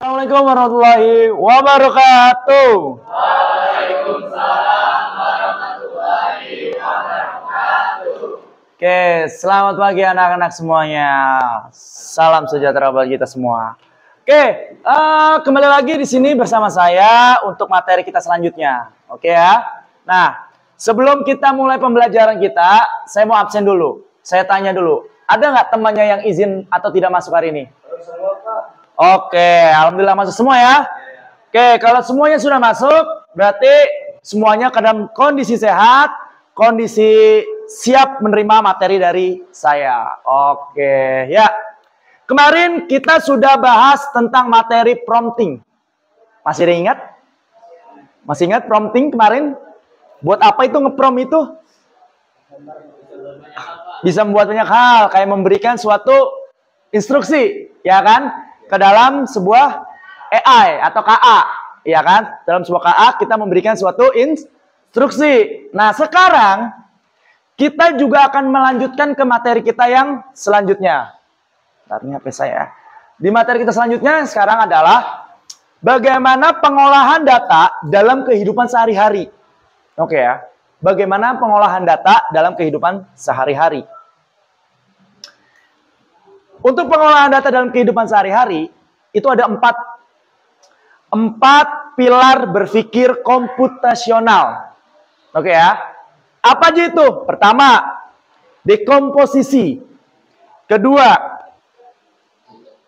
Assalamualaikum warahmatullahi wabarakatuh. Oke, selamat pagi anak-anak semuanya. Salam sejahtera bagi kita semua. Oke, kembali lagi di sini bersama saya untuk materi kita selanjutnya. Oke ya. Nah, sebelum kita mulai pembelajaran kita, saya mau absen dulu. Saya tanya dulu, ada nggak temannya yang izin atau tidak masuk hari ini? Oke, alhamdulillah masuk semua ya. Oke, kalau semuanya sudah masuk, berarti semuanya dalam kondisi sehat, kondisi siap menerima materi dari saya. Oke, ya. Kemarin kita sudah bahas tentang materi prompting. Masih ada ingat? Masih ingat prompting kemarin? Buat apa itu nge-prompt itu? Bisa membuat banyak hal, kayak memberikan suatu instruksi, ya kan? Ke dalam sebuah AI atau KA, ya kan? Dalam sebuah KA kita memberikan suatu instruksi. Nah, sekarang kita juga akan melanjutkan ke materi kita yang selanjutnya. Bentar, HP saya. Di materi kita selanjutnya sekarang adalah bagaimana pengolahan data dalam kehidupan sehari-hari. Oke ya. Bagaimana pengolahan data dalam kehidupan sehari-hari. Untuk pengolahan data dalam kehidupan sehari-hari, itu ada empat pilar berpikir komputasional. Oke ya. Apa aja itu? Pertama, dekomposisi. Kedua,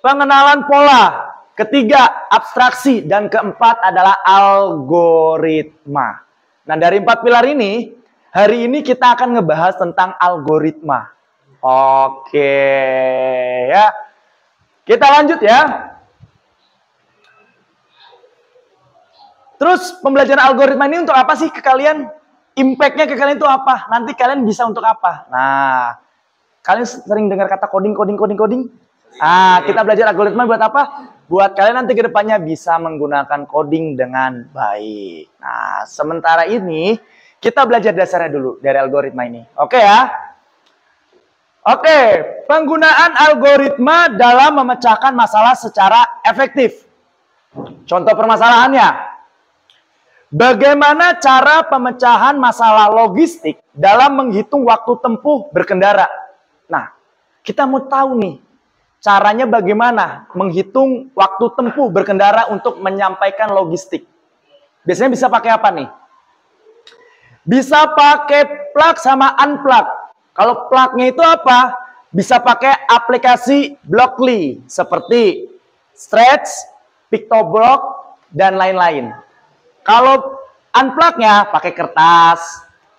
pengenalan pola. Ketiga, abstraksi. Dan keempat adalah algoritma. Nah, dari empat pilar ini, hari ini kita akan ngebahas tentang algoritma. Oke, ya. Kita lanjut ya. Terus pembelajaran algoritma ini untuk apa sih ke kalian? Impact-nya ke kalian itu apa? Nanti kalian bisa untuk apa? Nah, kalian sering dengar kata coding? Ah, kita belajar algoritma buat apa? Buat kalian nanti ke depannya bisa menggunakan coding dengan baik. Nah, sementara ini kita belajar dasarnya dulu dari algoritma ini. Oke ya? Oke, penggunaan algoritma dalam memecahkan masalah secara efektif. Contoh permasalahannya. Bagaimana cara pemecahan masalah logistik dalam menghitung waktu tempuh berkendara? Nah, kita mau tahu nih, caranya bagaimana menghitung waktu tempuh berkendara untuk menyampaikan logistik. Biasanya bisa pakai apa nih? Bisa pakai plug sama unplug. Kalau plugnya itu apa? Bisa pakai aplikasi Blockly seperti Stretch, Pictoblock, dan lain-lain. Kalau unplugnya pakai kertas,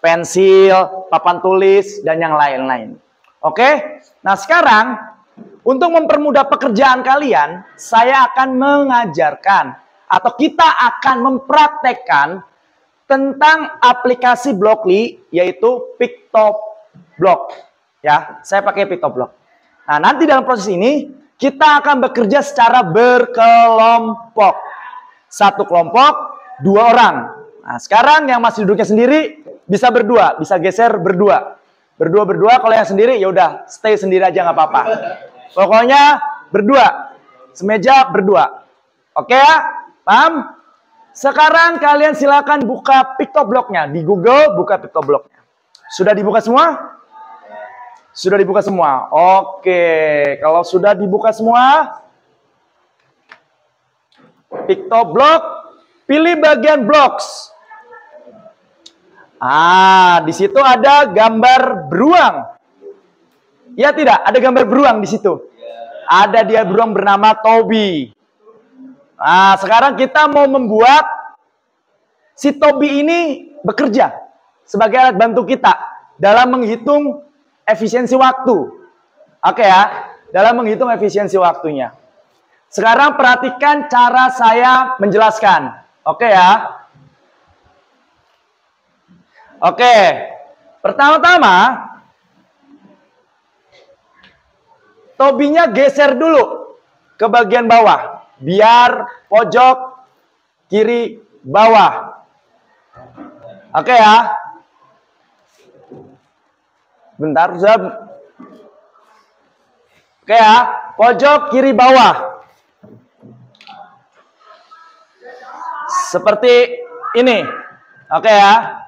pensil, papan tulis, dan yang lain-lain. Oke? Nah, sekarang untuk mempermudah pekerjaan kalian, saya akan mengajarkan atau kita akan mempraktekkan tentang aplikasi Blockly, yaitu Pictoblock. Ya, saya pakai Pictoblock. Nah, nanti dalam proses ini kita akan bekerja secara berkelompok. Satu kelompok, 2 orang. Nah, sekarang yang masih duduknya sendiri bisa berdua, bisa geser berdua. Berdua, kalau yang sendiri ya udah stay sendiri aja nggak apa-apa. Pokoknya berdua, semeja berdua. Oke ya, paham? Sekarang kalian silakan buka Pictoblock-nya di Google, buka Pictoblock-nya. Sudah dibuka semua? Sudah dibuka semua. Oke, kalau sudah dibuka semua, Pictoblock, pilih bagian blocks. Ah, di situ ada gambar beruang. Ya tidak, ada gambar beruang di situ. Ada dia beruang bernama Toby. Nah, sekarang kita mau membuat si Toby ini bekerja sebagai alat bantu kita dalam menghitung efisiensi waktu. Oke ya, dalam menghitung efisiensi waktunya. Sekarang perhatikan cara saya menjelaskan. Oke ya. Oke, pertama-tama Tobinya geser dulu ke bagian bawah, biar pojok kiri bawah. Oke ya. Bentar, Zab. Oke ya, pojok kiri bawah. seperti ini. Oke ya.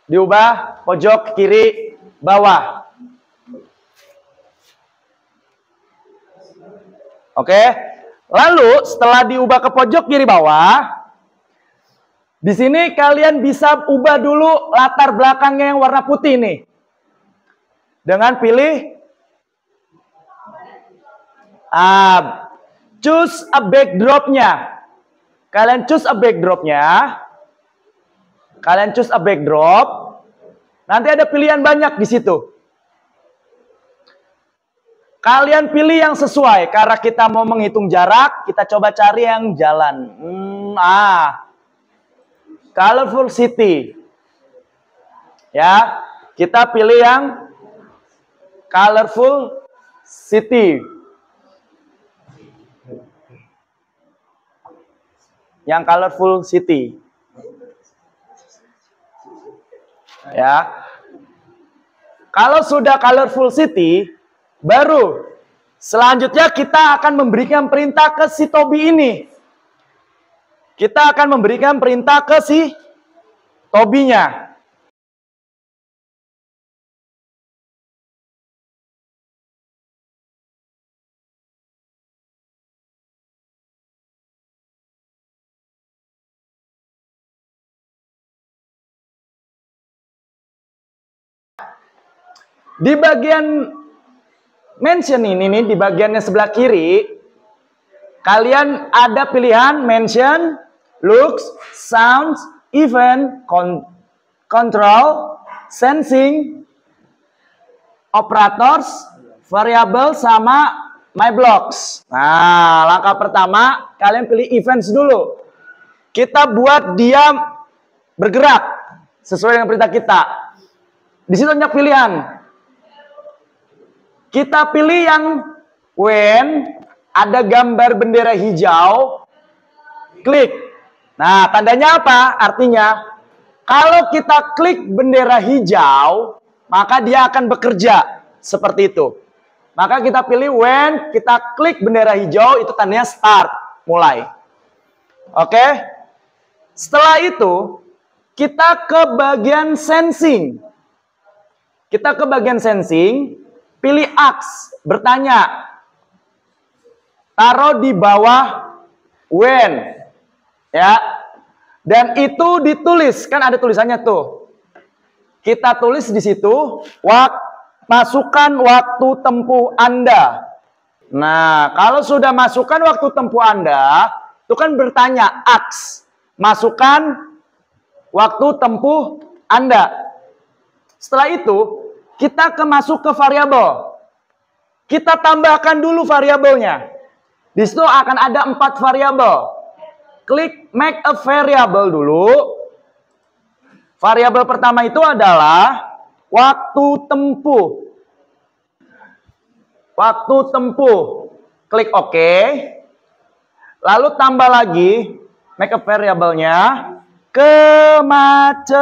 Diubah pojok kiri bawah. Oke. Lalu setelah diubah ke pojok kiri bawah, di sini kalian bisa ubah dulu latar belakangnya yang warna putih nih. Dengan pilih choose a backdrop-nya. Kalian choose a backdrop-nya. Kalian choose a backdrop. Nanti ada pilihan banyak di situ. Kalian pilih yang sesuai. Karena kita mau menghitung jarak, kita coba cari yang jalan. Colorful City. Ya, kita pilih yang Colorful City. Yang Colorful City. Ya. Kalau sudah Colorful City, baru selanjutnya kita akan memberikan perintah ke si Tobi ini. Kita akan memberikan perintah ke si Tobinya. Di bagian mention ini nih, di bagiannya sebelah kiri, kalian ada pilihan mention, looks, sounds, event, control, sensing, operators, variable, sama my blocks. Nah, langkah pertama, kalian pilih events dulu. Kita buat dia bergerak sesuai dengan perintah kita. Di situ banyak pilihan. Kita pilih yang when ada gambar bendera hijau, klik. Nah, tandanya apa? Artinya, kalau kita klik bendera hijau, maka dia akan bekerja. Seperti itu. Maka kita pilih when kita klik bendera hijau, itu tandanya start, mulai. Oke? Setelah itu, kita ke bagian sensing. Kita ke bagian sensing, pilih ask, bertanya. Taruh di bawah when. Ya. Dan itu ditulis, kan ada tulisannya tuh. Kita tulis di situ, masukkan waktu tempuh Anda. Nah, kalau sudah masukkan waktu tempuh Anda, itu kan bertanya, ask. Masukkan waktu tempuh Anda. Setelah itu, kita masuk ke variabel. Kita tambahkan dulu variabelnya. Di situ akan ada 4 variabel. Klik make a variable dulu. Variabel pertama itu adalah waktu tempuh. Waktu tempuh. Klik OK. Lalu tambah lagi, make a variable-nya, kemacetan.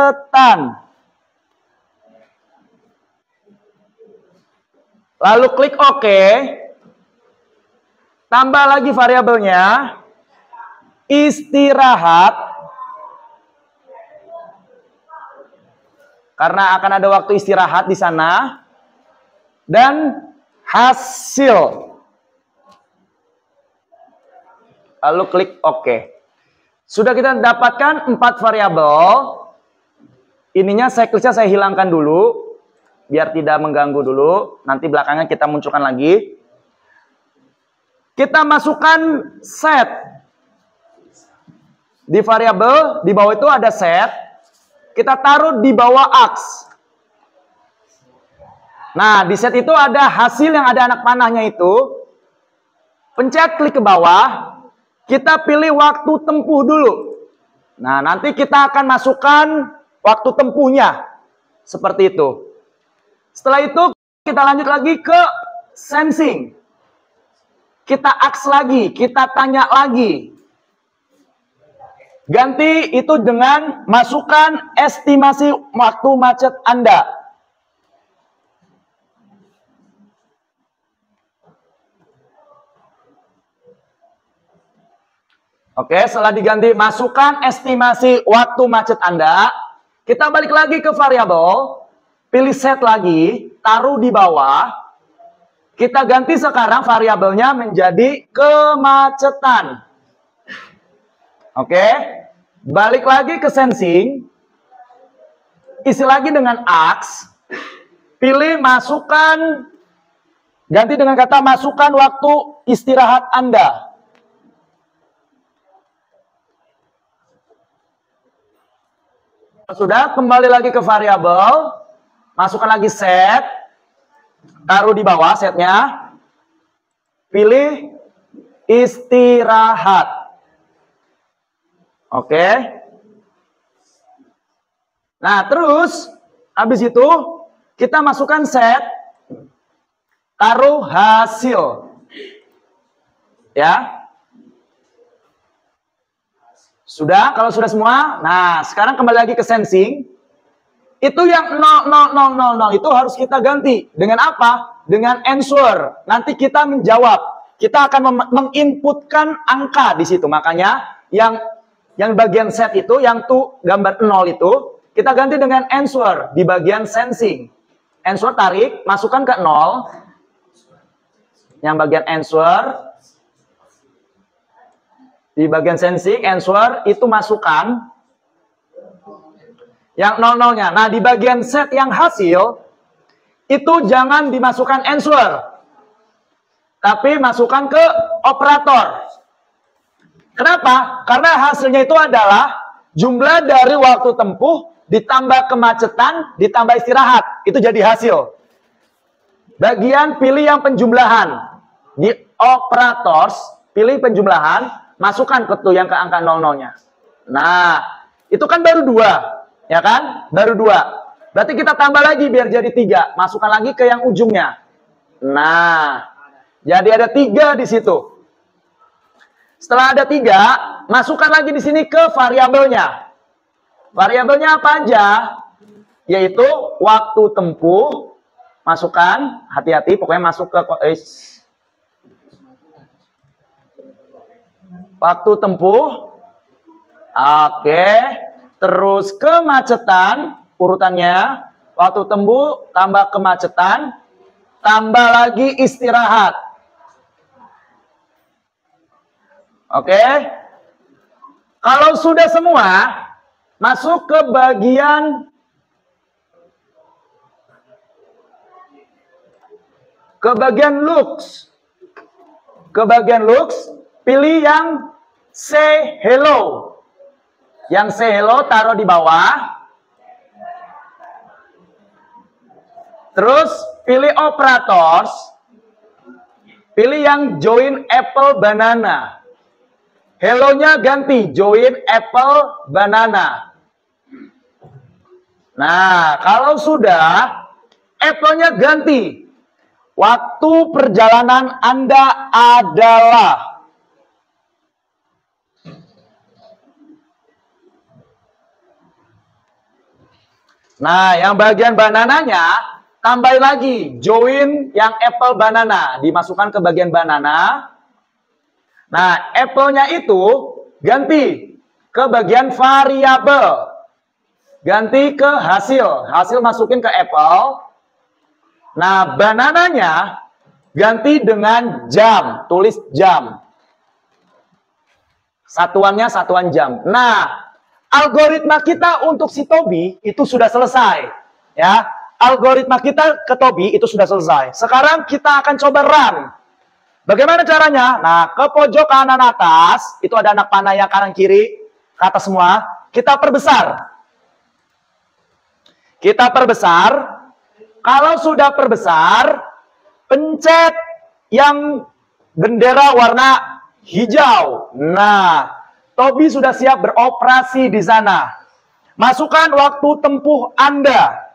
Lalu klik OK. Tambah lagi variabelnya, istirahat. Karena akan ada waktu istirahat di sana. Dan hasil. Lalu klik OK. Sudah kita dapatkan 4 variabel. Ininya cyclesnya saya hilangkan dulu. Biar tidak mengganggu dulu. Nanti belakangan kita munculkan lagi. Kita masukkan set. Di variabel, di bawah itu ada set. Kita taruh di bawah ax. Nah, di set itu ada hasil yang ada anak panahnya itu. Pencet klik ke bawah. Kita pilih waktu tempuh dulu. Nah, nanti kita akan masukkan waktu tempuhnya. Seperti itu. Setelah itu, kita lanjut lagi ke sensing. Kita ask lagi, kita tanya lagi. Ganti itu dengan masukkan estimasi waktu macet Anda. Oke, setelah diganti, masukkan estimasi waktu macet Anda. Kita balik lagi ke variabel, pilih set lagi, taruh di bawah. Kita ganti sekarang variabelnya menjadi kemacetan. Oke, balik lagi ke sensing, isi lagi dengan AX, pilih masukkan, ganti dengan kata masukkan waktu istirahat Anda. Sudah, kembali lagi ke variabel, masukkan lagi set, taruh di bawah setnya, pilih istirahat. Oke. Nah, terus habis itu kita masukkan set, taruh hasil. Ya. Sudah, kalau sudah semua. Nah, sekarang kembali lagi ke sensing. Itu yang 00000 itu harus kita ganti. Dengan apa? Dengan answer. Nanti kita menjawab. Kita akan menginputkan angka di situ. Makanya yang bagian set itu, yang tuh gambar 0 itu, kita ganti dengan answer di bagian sensing. Answer tarik, masukkan ke 0. Yang bagian answer. Di bagian sensing, answer, itu masukkan yang 00-nya. Nah, di bagian set yang hasil, itu jangan dimasukkan answer. Tapi masukkan ke operator. Kenapa? Karena hasilnya itu adalah jumlah dari waktu tempuh ditambah kemacetan ditambah istirahat. Itu jadi hasil. Bagian pilih yang penjumlahan. Di operators, pilih penjumlahan, masukkan ke tuh yang ke angka 00-nya. Nah, itu kan baru 2. Ya kan? Baru 2. Berarti kita tambah lagi biar jadi 3. Masukkan lagi ke yang ujungnya. Nah, jadi ada 3 di situ. Setelah ada 3, masukkan lagi di sini ke variabelnya. Variabelnya apa aja? Yaitu waktu tempuh. Masukkan, hati-hati, pokoknya masuk ke waktu tempuh. Oke. Terus kemacetan, urutannya. Waktu tempuh tambah kemacetan, tambah lagi istirahat. Oke. Kalau sudah semua, masuk ke bagian looks. Ke bagian looks, pilih yang say hello. Yang say hello taruh di bawah. Terus pilih operators. Pilih yang join apple banana. Hello-nya ganti, join apple banana. Nah, kalau sudah, apple-nya ganti. Waktu perjalanan Anda adalah. Nah, yang bagian banananya, tambah lagi, join yang apple banana. Dimasukkan ke bagian banana. Nah, apple-nya itu ganti ke bagian variabel. Ganti ke hasil. Hasil masukin ke apple. Nah, banananya ganti dengan jam. Tulis jam. Satuannya satuan jam. Nah, algoritma kita untuk si Tobi itu sudah selesai. Ya, algoritma kita ke Tobi itu sudah selesai. Sekarang kita akan coba run. Bagaimana caranya? Nah, ke pojok kanan atas, itu ada anak panah yang kanan kiri, ke atas semua. Kita perbesar. Kita perbesar. Kalau sudah perbesar, pencet yang bendera warna hijau. Nah, Tobi sudah siap beroperasi di sana. Masukkan waktu tempuh Anda.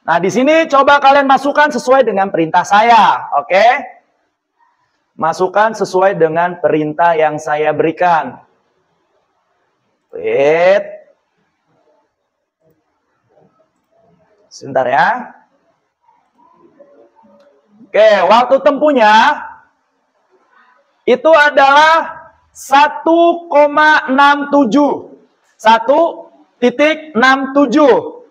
Nah, di sini coba kalian masukkan sesuai dengan perintah saya. Oke? Masukkan sesuai dengan perintah yang saya berikan. Wait. Sebentar ya. Oke, waktu tempuhnya itu adalah 1,67. 1,67.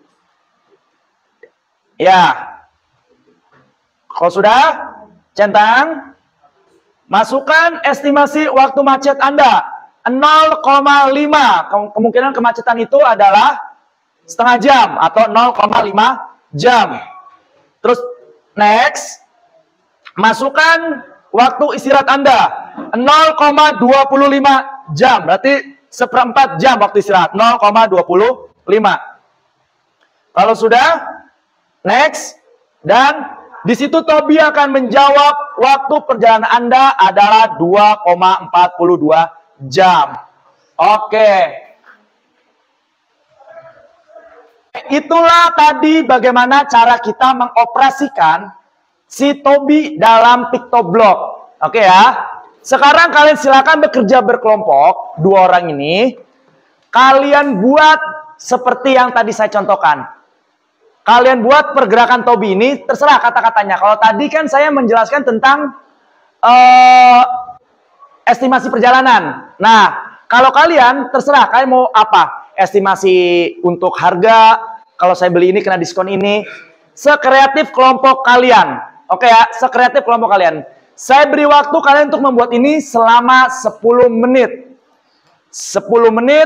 Ya. Kalau sudah, centang. Masukkan estimasi waktu macet Anda. 0,5. Kemungkinan kemacetan itu adalah setengah jam atau 0,5 jam. Terus next. Masukkan waktu istirahat Anda. 0,25 jam. Berarti seperempat jam waktu istirahat. 0,25. Kalau sudah, next. Dan di situ Tobi akan menjawab waktu perjalanan Anda adalah 2,42 jam. Oke. Itulah tadi bagaimana cara kita mengoperasikan si Tobi dalam PictoBlock. Oke ya. Sekarang kalian silakan bekerja berkelompok, 2 orang ini. Kalian buat seperti yang tadi saya contohkan. Kalian buat pergerakan Tobi ini, terserah kata-katanya. Kalau tadi kan saya menjelaskan tentang estimasi perjalanan. Nah, kalau kalian, terserah kalian mau apa. Estimasi untuk harga, kalau saya beli ini kena diskon ini. Sekreatif kelompok kalian. Oke ya, sekreatif kelompok kalian. Saya beri waktu kalian untuk membuat ini selama 10 menit. 10 menit,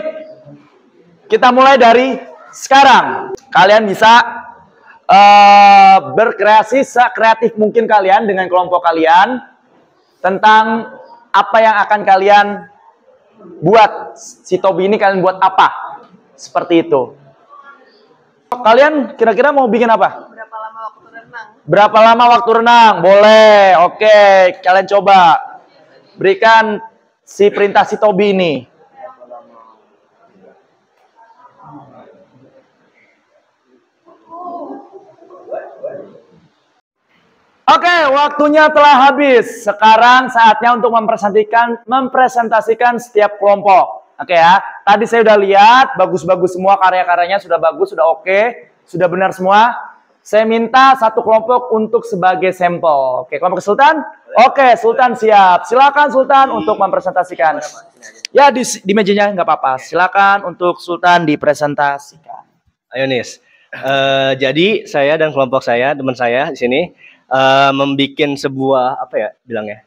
kita mulai dari sekarang. Kalian bisa berkreasi sekreatif mungkin kalian dengan kelompok kalian tentang apa yang akan kalian buat. Si Tobi ini kalian buat apa? Seperti itu. Kalian kira-kira mau bikin apa? Berapa lama waktu renang? Berapa lama waktu renang? Boleh. Oke, kalian coba berikan si perintah si Tobi ini. Oke, waktunya telah habis. Sekarang saatnya untuk mempresentasikan setiap kelompok. Oke ya, tadi saya udah lihat, bagus-bagus semua karya-karyanya, sudah bagus, sudah oke, sudah benar semua. Saya minta satu kelompok untuk sebagai sampel. Oke, kelompok Sultan? Oke, Sultan siap. Silakan Sultan untuk mempresentasikan. Ya, di mejanya nggak apa-apa. Silakan untuk Sultan dipresentasikan. Ayo Nis. Jadi saya dan kelompok saya, teman saya di sini, membikin sebuah apa ya bilangnya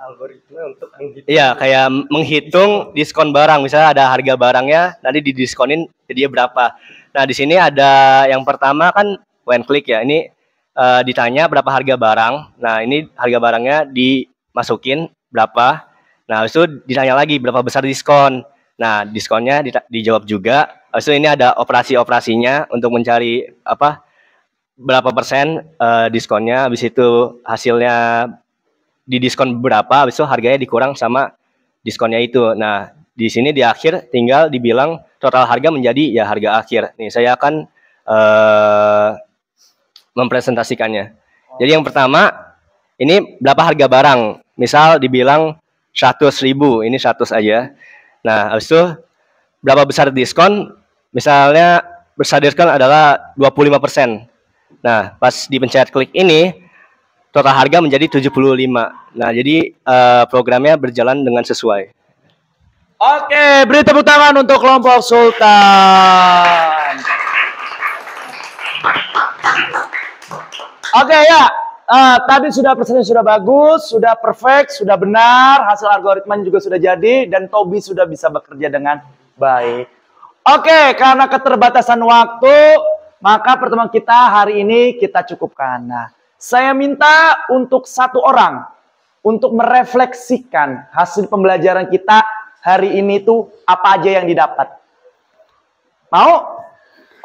algoritma untuk menghitung. Iya, kayak menghitung diskon barang. Misalnya ada harga barangnya, nanti didiskonin jadi berapa. Nah, di sini ada yang pertama kan one click ya. Ini ditanya berapa harga barang. Nah, ini harga barangnya dimasukin berapa. Nah, habis itu ditanya lagi berapa besar diskon. Nah, diskonnya dijawab juga. Habis itu ini ada operasi-operasinya untuk mencari apa berapa persen diskonnya, habis itu hasilnya didiskon berapa, habis itu harganya dikurang sama diskonnya itu. Nah, di sini di akhir tinggal dibilang total harga menjadi ya harga akhir. Nih, saya akan mempresentasikannya. Jadi yang pertama, ini berapa harga barang. Misal dibilang 100.000, ini 100 aja. Nah, habis itu berapa besar diskon? Misalnya besar diskon adalah 25%. Nah, pas dipencet klik ini, total harga menjadi 75. Nah, jadi programnya berjalan dengan sesuai. Oke, beri tepuk tangan untuk kelompok Sultan. Oke ya, tadi presentasi sudah bagus, sudah perfect, sudah benar, hasil algoritmanya juga sudah jadi, dan Tobi sudah bisa bekerja dengan baik. Oke, karena keterbatasan waktu, maka pertemuan kita hari ini kita cukupkan. Nah, saya minta untuk satu orang untuk merefleksikan hasil pembelajaran kita hari ini tuh apa aja yang didapat. Mau?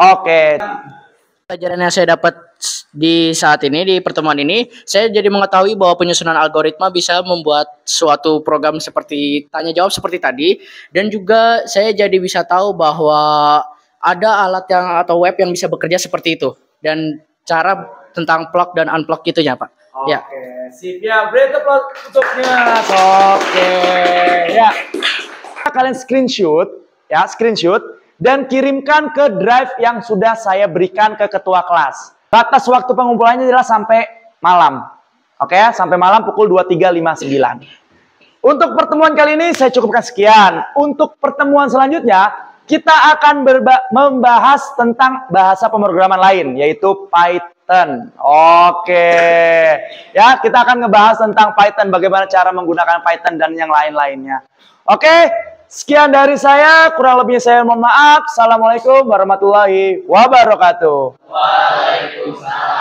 Oke. Pelajaran yang saya dapat di saat ini, di pertemuan ini, saya jadi mengetahui bahwa penyusunan algoritma bisa membuat suatu program seperti tanya jawab seperti tadi, dan juga saya jadi bisa tahu bahwa ada alat yang atau web yang bisa bekerja seperti itu, dan cara tentang plug dan unplug gitunya, Pak. Oke, sip ya. Beri tepuk untuknya. Oke, ya. Kalian screenshot dan kirimkan ke drive yang sudah saya berikan ke ketua kelas. Batas waktu pengumpulannya adalah sampai malam. Oke, sampai malam pukul 23.59. Untuk pertemuan kali ini saya cukupkan sekian. Untuk pertemuan selanjutnya, kita akan membahas tentang bahasa pemrograman lain, yaitu Python. Oke. Ya, kita akan ngebahas tentang Python, bagaimana cara menggunakan Python dan yang lain-lainnya. Oke, sekian dari saya. Kurang lebihnya saya mohon maaf. Assalamualaikum warahmatullahi wabarakatuh. Waalaikumsalam.